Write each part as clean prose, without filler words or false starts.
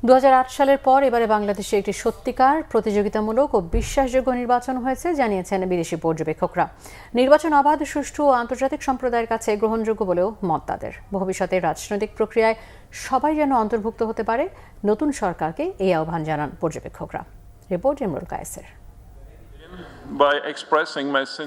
2008 সালের পর এবারে বাংলাদেশে একটি সত্যিকার প্রতিযোগিতামূলক ও বিশ্বাসযোগ্য নির্বাচন হয়েছে জানিয়েছেন বিদেশি পর্যবেক্ষকরা। নির্বাচন অবাধ, সুষ্ঠু ও আন্তর্জাতিক সম্প্রদায়ের কাছে গ্রহণযোগ্য বলেও মত তাদের। ভবিষ্যতের রাজনৈতিক প্রক্রিয়ায় সবাই যেন অন্তর্ভুক্ত হতে পারে, নতুন সরকারকে এই আহ্বান জানান পর্যবেক্ষকরা। রিপোর্ট ইমরুল কায়েসের।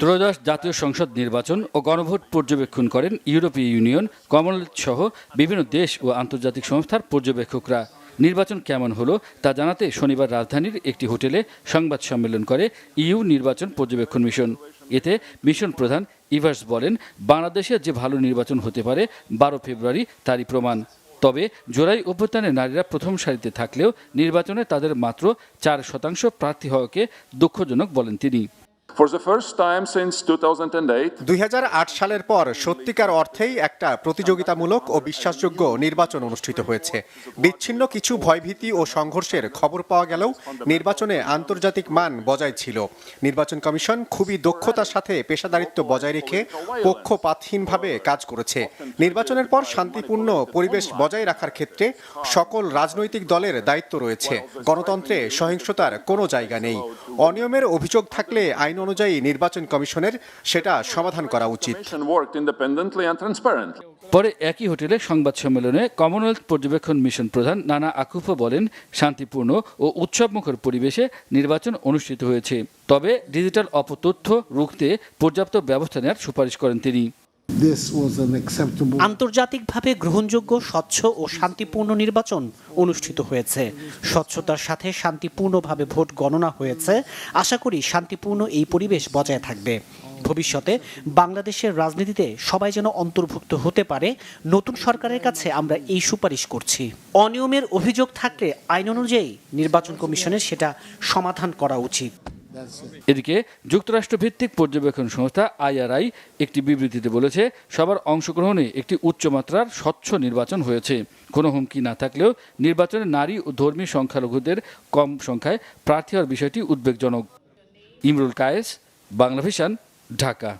ত্রয়োদশ জাতীয় সংসদ নির্বাচন ও গণভোট পর্যবেক্ষণ করেন ইউরোপীয় ইউনিয়ন, কমনওয়েলথ সহ বিভিন্ন দেশ ও আন্তর্জাতিক সংস্থার পর্যবেক্ষকরা। নির্বাচন কেমন হলো তা জানাতে শনিবার রাজধানীর একটি হোটেলে সংবাদ সম্মেলন করে ইইউ নির্বাচন পর্যবেক্ষণ মিশন। এতে মিশন প্রধান ইভার্স বলেন, বাংলাদেশে যে ভালো নির্বাচন হতে পারে 12 ফেব্রুয়ারি তারই প্রমাণ। তবে জুলাই অভ্যুত্থানে নারীরা প্রথম সারিতে থাকলেও নির্বাচনে তাদের মাত্র 4% প্রার্থী হওয়াকে দুঃখজনক বলেন তিনি। 2008 সালের পর সত্যিকার অর্থেই একটা প্রতিযোগিতামূলক ও বিশ্বাসযোগ্য নির্বাচন অনুষ্ঠিত হয়েছে। বিচ্ছিন্ন কিছু ভয়ভীতি ও সংঘর্ষের খবর পাওয়া গেলেও নির্বাচনে আন্তর্জাতিক মান বজায় ছিল। নির্বাচন কমিশন খুবই দক্ষতার সাথে পেশাদারিত্ব বজায় রেখে পক্ষপাতহীনভাবে কাজ করেছে। নির্বাচনের পর শান্তিপূর্ণ পরিবেশ বজায় রাখার ক্ষেত্রে সকল রাজনৈতিক দলের দায়িত্ব রয়েছে। গণতন্ত্রে সহিংসতার কোনো জায়গা নেই। অনিয়মের অভিযোগ থাকলে আইন অনুযায়ী নির্বাচন কমিশনের সেটা সমাধান করা উচিত। পরে একই হোটেলে সংবাদ সম্মেলনে কমনওয়েলথ পর্যবেক্ষণ মিশন প্রধান নানা আকুফো বলেন, শান্তিপূর্ণ ও উৎসবমুখর পরিবেশে নির্বাচন অনুষ্ঠিত হয়েছে। তবে ডিজিটাল অপতথ্য রুখতে পর্যাপ্ত ব্যবস্থা নেওয়ার সুপারিশ করেন তিনি। আন্তর্জাতিকভাবে গ্রহণযোগ্য, স্বচ্ছ ও শান্তিপূর্ণ নির্বাচন অনুষ্ঠিত হয়েছে। স্বচ্ছতার সাথে শান্তিপূর্ণভাবে ভোট গণনা হয়েছে। আশা করি শান্তিপূর্ণ এই পরিবেশ বজায় থাকবে। ভবিষ্যতে বাংলাদেশের রাজনীতিতে সবাই যেন অন্তর্ভুক্ত হতে পারে, নতুন সরকারের কাছে আমরা এই সুপারিশ করছি। অনিয়মের অভিযোগ থাকলে আইন অনুযায়ী নির্বাচন কমিশনের সেটা সমাধান করা উচিত। এদিকে যুক্তরাষ্ট্রভিত্তিক পর্যবেক্ষণ সংস্থা IRI একটি বিবৃতিতে বলেছে, সবার অংশগ্রহণে একটি উচ্চমাত্রার স্বচ্ছ নির্বাচন হয়েছে। কোনো হুমকি না থাকলেও নির্বাচনে নারী ও ধর্মী সংখ্যালঘুদের কম সংখ্যায় প্রার্থী হওয়ার বিষয়টি উদ্বেগজনক। ইমরুল কায়েস, বাংলা ভিশন, ঢাকা।